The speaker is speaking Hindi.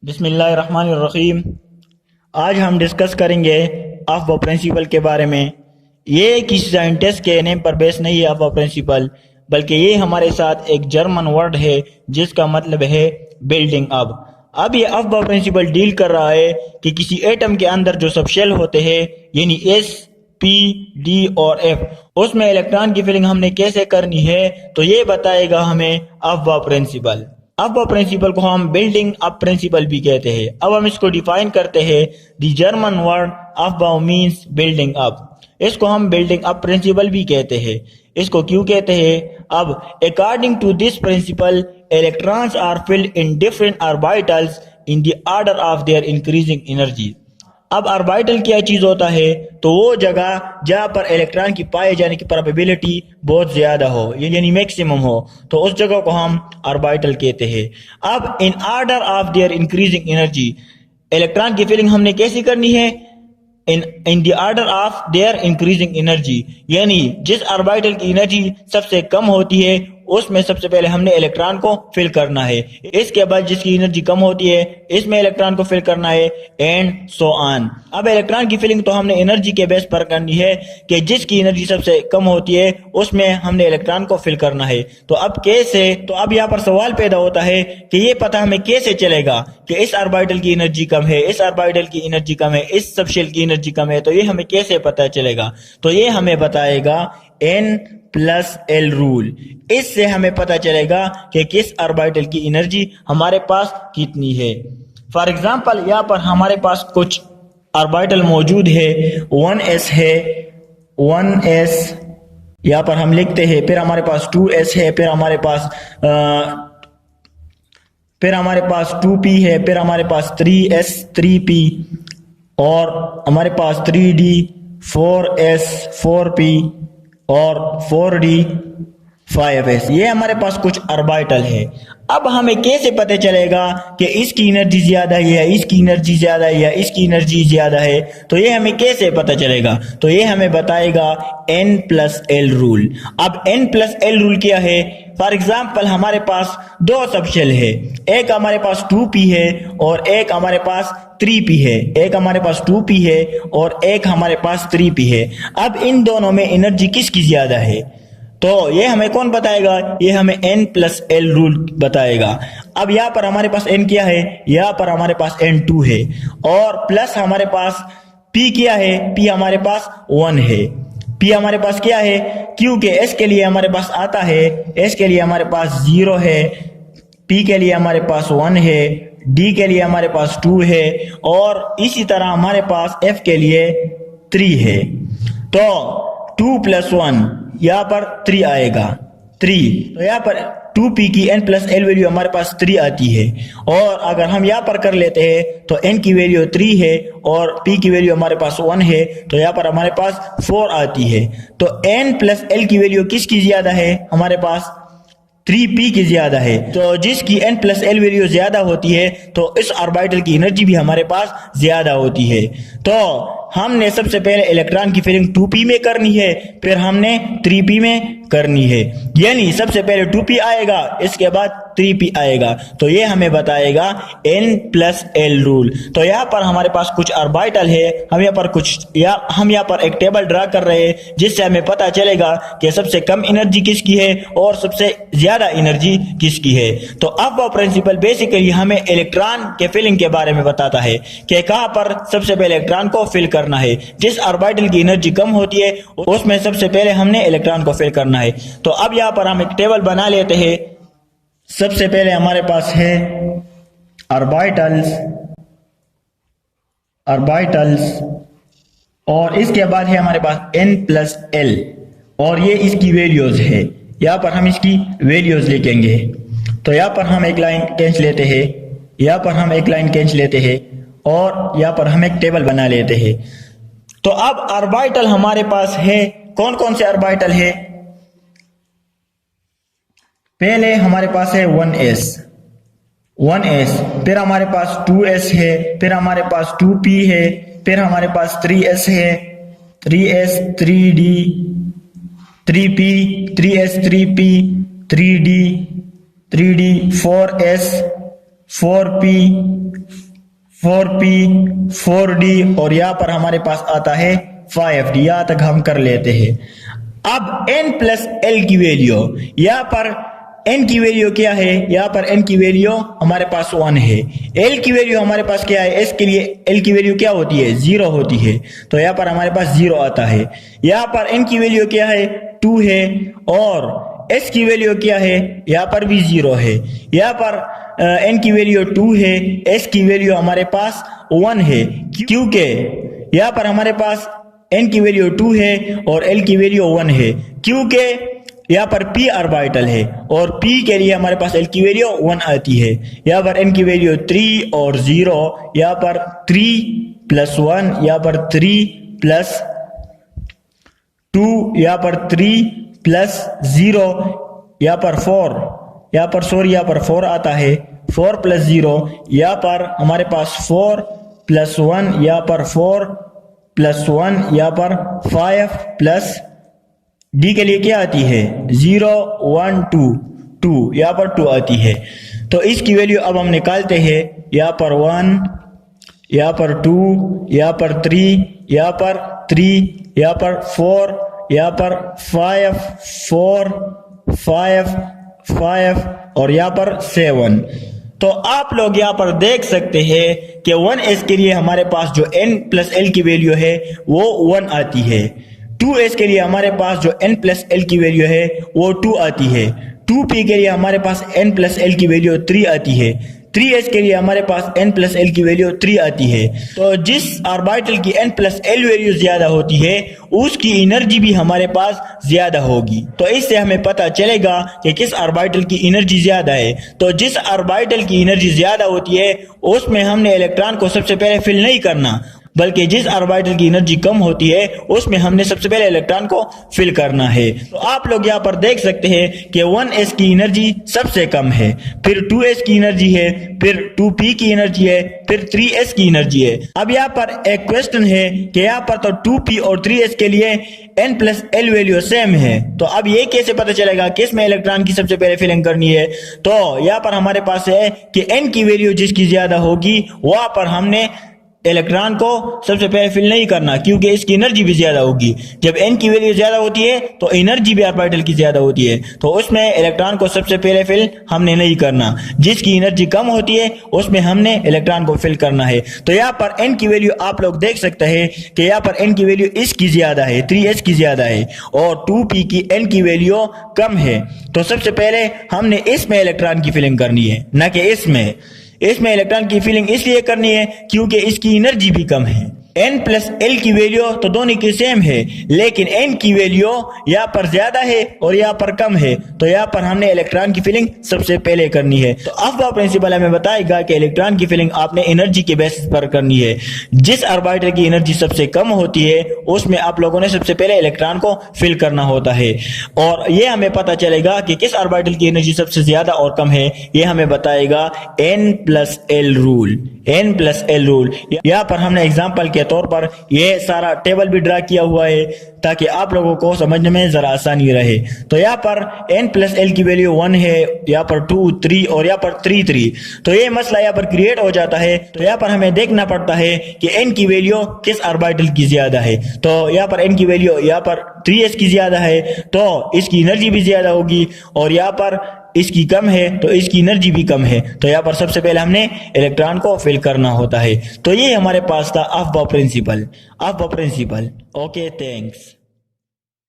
बिस्मिल्लाहिर्रहमानिर्रहीम। आज हम डिस्कस करेंगे अफवा प्रिंसिपल के बारे में। ये किसी साइंटिस्ट के नेम पर बेस नहीं है अफवा प्रिंसिपल, बल्कि ये हमारे साथ एक जर्मन वर्ड है जिसका मतलब है बिल्डिंग अप। अब ये अफवा प्रिंसिपल डील कर रहा है कि किसी एटम के अंदर जो सब शेल होते हैं यानी एस, पी, डी और एफ, उसमें इलेक्ट्रॉन की फिलिंग हमने कैसे करनी है, तो ये बताएगा हमें अफवा प्रिंसिपल। अफवा प्रिंसिपल को हम बिल्डिंग अप प्रिंसिपल भी कहते हैं। अब हम इसको डिफाइन करते हैं। द जर्मन वर्ड अफवा मीन्स बिल्डिंग अप। इसको हम बिल्डिंग अप प्रिंसिपल भी कहते हैं। इसको क्यों कहते हैं? अब according to this principle electrons are filled in different orbitals in the order of their increasing energy. अब ऑर्बिटल क्या चीज होता है? तो वो जगह जहां पर इलेक्ट्रॉन की पाए जाने की प्रोबेबिलिटी बहुत ज्यादा हो यानी मैक्सिमम हो, तो उस जगह को हम ऑर्बिटल कहते हैं। अब in order of their increasing energy, electron की फिलिंग हमने कैसी करनी है? इन the order of their increasing energy, यानी जिस ऑर्बिटल की एनर्जी सबसे कम होती है उसमें सबसे पहले हमने इलेक्ट्रॉन को फिल करना है। इसके बाद जिसकी एनर्जी कम होती है इसमें इलेक्ट्रॉन को फिल करना है, एंड सो ऑन। अब इलेक्ट्रॉन की फिलिंग तो हमने एनर्जी के बेस पर करनी है कि जिसकी एनर्जी सबसे कम होती है उसमें हमने इलेक्ट्रॉन को फिल करना है। तो अब कैसे? तो अब यहाँ पर सवाल पैदा होता है कि ये पता हमें कैसे चलेगा कि इस ऑर्बिटल की एनर्जी कम है, इस ऑर्बिटल की एनर्जी कम है, इस सबशेल की एनर्जी कम है, तो ये हमें कैसे पता चलेगा? तो ये हमें बताएगा N+L रूल। इससे हमें पता चलेगा कि किस ऑर्बिटल की एनर्जी हमारे पास कितनी है। फॉर एग्जांपल यहाँ पर हमारे पास कुछ ऑर्बिटल मौजूद है, 1s है, 1s यहाँ पर हम लिखते हैं, फिर हमारे पास 2s है, फिर हमारे पास 2p है, फिर हमारे पास 3s 3p और हमारे पास 3d 4s 4p और 4d 5s। ये हमारे पास कुछ ऑर्बिटल है। अब हमें कैसे पता चलेगा कि इसकी एनर्जी ज्यादा है या इसकी एनर्जी ज्यादा है या इसकी एनर्जी ज्यादा है? तो ये हमें कैसे पता चलेगा? तो ये हमें बताएगा N+L रूल। अब N+L रूल क्या है? फॉर एग्जाम्पल हमारे पास दो सबशेल है, एक हमारे पास 2p है और एक हमारे पास 3p है। एक हमारे पास 2p है और एक हमारे पास 3p है। अब इन दोनों में एनर्जी किसकी ज्यादा है? तो ये हमें कौन बताएगा? ये हमें N+L रूल बताएगा। अब यहाँ पर हमारे पास N क्या है? यहाँ पर हमारे पास N2 है और प्लस हमारे पास P क्या है? P हमारे पास 1 है। P हमारे पास क्या है? क्योंकि S के लिए हमारे पास आता है, S के लिए हमारे पास 0 है, P के लिए हमारे पास 1 है, D के लिए हमारे पास 2 है और इसी तरह हमारे पास F के लिए 3 है। तो 2 + 1 यहाँ पर 3 आएगा, 3। तो यहाँ पर 2p की N+L वैल्यू हमारे पास 3 आती है। और अगर हम यहाँ पर कर लेते हैं तो N की वैल्यू 3 है और P की वैल्यू हमारे पास 1 है, तो यहाँ पर हमारे पास 4 आती है। तो N+L की वैल्यू किसकी ज्यादा है? हमारे पास 3p की ज्यादा है। तो जिसकी N+L वैल्यू ज्यादा होती है तो इस ऑर्बिटल की एनर्जी भी हमारे पास ज्यादा होती है। तो हमने सबसे पहले इलेक्ट्रॉन की फिलिंग 2p में करनी है, फिर हमने 3p में करनी है, यानी सबसे पहले 2p आएगा, इसके बाद 3p आएगा। तो ये हमें बताएगा N+L रूल। तो यहाँ पर हमारे पास कुछ ऑर्बिटल है, हम यहाँ पर एक टेबल ड्रा कर रहे हैं जिससे हमें पता चलेगा कि सबसे कम एनर्जी किसकी है और सबसे ज्यादा एनर्जी किसकी है। तो अब वो प्रिंसिपल बेसिकली हमें इलेक्ट्रॉन के फिलिंग के बारे में बताता है कि कहाँ पर सबसे पहले इलेक्ट्रॉन को फिल करना है। जिस ऑर्बिटल की एनर्जी कम होती है उसमें सबसे पहले हमने इलेक्ट्रॉन को फिल करना है। तो अब यहाँ पर हम एक टेबल बना लेते हैं। सबसे पहले हमारे पास है ऑर्बिटल्स और इसके बाद है हमारे पास N+L और ये इसकी वैल्यूज है। यहाँ पर हम इसकी वैल्यूज लिखेंगे। तो यहाँ पर हम एक लाइन खींच लेते हैं, यहाँ पर हम एक लाइन खींच लेते हैं और यहाँ पर हम एक टेबल बना लेते हैं। तो अब ऑर्बिटल हमारे पास है, कौन कौन से ऑर्बिटल है? पहले हमारे पास है 1s, फिर हमारे पास 2s है, फिर हमारे पास 2p है, फिर हमारे पास 3s है, 3s 3d 3p 3s 3p 3d 4s 4p 4p 4d और यहाँ पर हमारे पास आता है 5d। यहाँ तक हम कर लेते हैं। अब n प्लस l की वैल्यू, यहाँ पर n की वैल्यू क्या है, यहाँ पर n की वैल्यू हमारे पास 1 है। l की वैल्यू हमारे पास क्या है, s के लिए l की वैल्यू क्या होती है, 0 होती है, तो यहाँ पर हमारे पास 0 आता है। यहाँ पर n की वैल्यू क्या है, 2 है, और s की वैल्यू क्या है, यहाँ पर भी 0 है। यहाँ पर n की वैल्यू 2 है, s की वैल्यू हमारे पास 1 है, क्योंकि यहाँ पर हमारे पास n की वैल्यू 2 है और l की वैल्यू 1 है, क्योंकि यहाँ पर p ऑर्बिटल है और p के लिए हमारे पास l की वैल्यू 1 आती है। यहाँ पर n की वैल्यू 3 और 0, यहाँ पर 3 प्लस 1, यहाँ पर 3 प्लस 2, यहाँ पर 3 प्लस 0, यहाँ पर 4, यहाँ पर सॉरी यहाँ पर 4 आता है, 4 प्लस 0, यहाँ पर हमारे पास 4 प्लस 1, यहाँ पर 4 प्लस 1, यहाँ पर 5 प्लस डी के लिए क्या आती है, 0 1 2 2, यहाँ पर 2 आती है। तो इसकी वैल्यू अब हम निकालते हैं। यहाँ पर 1, यहाँ पर 2, यहाँ पर 3, यहाँ पर 3, यहाँ पर 4, यहाँ पर 5 4 5 5 और यहाँ पर 7। तो आप लोग यहाँ पर देख सकते हैं कि 1s के लिए हमारे पास जो n प्लस l की वैल्यू है वो 1 आती है। 2s के लिए हमारे पास जो n प्लस l की वैल्यू है वो 2 आती है। 2p के लिए हमारे पास n प्लस l की वैल्यू 3 आती है। 3s के लिए हमारे पास n प्लस l की वैल्यू 3 आती है। तो जिस ऑर्बिटल की n प्लस l वैल्यू ज्यादा होती है उसकी एनर्जी भी हमारे पास ज्यादा होगी। तो इससे हमें पता चलेगा कि किस ऑर्बिटल की एनर्जी ज्यादा है। तो जिस ऑर्बिटल की एनर्जी ज्यादा होती है उसमें हमने इलेक्ट्रॉन को सबसे पहले फिल नहीं करना, बल्कि जिस ऑर्बिटल की एनर्जी कम होती है उसमें हमने सबसे पहले इलेक्ट्रॉन को फिल करना है। तो आप लोग यहाँ पर देख सकते हैं कि 1s की एनर्जी सबसे कम है, फिर 2s की एनर्जी है, फिर 2p की एनर्जी है, फिर 3s की एनर्जी है। अब यहाँ पर एक क्वेश्चन है कि यहाँ पर तो 2p और 3s के लिए n plus l value same है, तो अब ये कैसे पता चलेगा किस में इलेक्ट्रॉन की सबसे पहले फिलिंग करनी है। तो यहाँ पर हमारे पास है कि n की वैल्यू जिसकी ज्यादा होगी वहां पर हमने इलेक्ट्रॉन को सबसे पहले फिल नहीं करना, क्योंकि इसकी एनर्जी भी ज्यादा होगी। जब n की वैल्यू ज्यादा होती है तो एनर्जी भी ऑर्बिटल की ज्यादा होती है, तो उसमें इलेक्ट्रॉन को सबसे पहले फिल हमने नहीं करना। जिसकी एनर्जी कम होती है उसमें हमने इलेक्ट्रॉन को फिल करना है। तो यहाँ पर n की वैल्यू आप लोग देख सकते हैं कि यहाँ पर n की वैल्यू इसकी ज्यादा है, 3s की ज्यादा है, और 2p की n की वैल्यू कम है। तो सबसे पहले हमने इसमें इलेक्ट्रॉन की फिलिंग करनी है, न कि इसमें इलेक्ट्रॉन की फिलिंग इसलिए करनी है क्योंकि इसकी एनर्जी भी कम है। n प्लस l की वैल्यू तो दोनों की सेम है, लेकिन n की वैल्यू यहाँ पर ज्यादा है और यहाँ पर कम है, तो यहाँ पर हमने इलेक्ट्रॉन की फिलिंग सबसे पहले करनी है। तो अफबा प्रिंसिपल हमें बताएगा कि इलेक्ट्रॉन की फिलिंग आपने एनर्जी के बेसिस पर करनी है। जिस ऑर्बिटल की एनर्जी सबसे कम होती है उसमें आप लोगों ने सबसे पहले इलेक्ट्रॉन को फिल करना होता है, और ये हमें पता चलेगा कि किस ऑर्बिटल की एनर्जी सबसे ज्यादा और कम है। ये हमें बताएगा n plus l rule. n plus l rule यहाँ पर हमने एग्जाम्पल के तौर पर ये सारा टेबल भी ड्रा किया हुआ है ताकि आप लोगों को समझने में जरा आसानी रहे। तो यहाँ पर n प्लस l की वैल्यू 1 है, यहाँ पर 2 3 और यहाँ पर 3 3। तो ये मसला यहाँ पर क्रिएट हो जाता है। तो यहाँ पर हमें देखना पड़ता है कि n की वैल्यू किस ऑर्बिटल की ज्यादा है। तो यहाँ पर n की वैल्यू यहाँ पर 3s की ज्यादा है तो इसकी एनर्जी भी ज्यादा होगी, और यहाँ पर इसकी कम है तो इसकी एनर्जी भी कम है। तो यहाँ पर सबसे पहले हमने इलेक्ट्रॉन को फिल करना होता है। तो ये हमारे पास था अफबा प्रिंसिपल। Okay, thanks.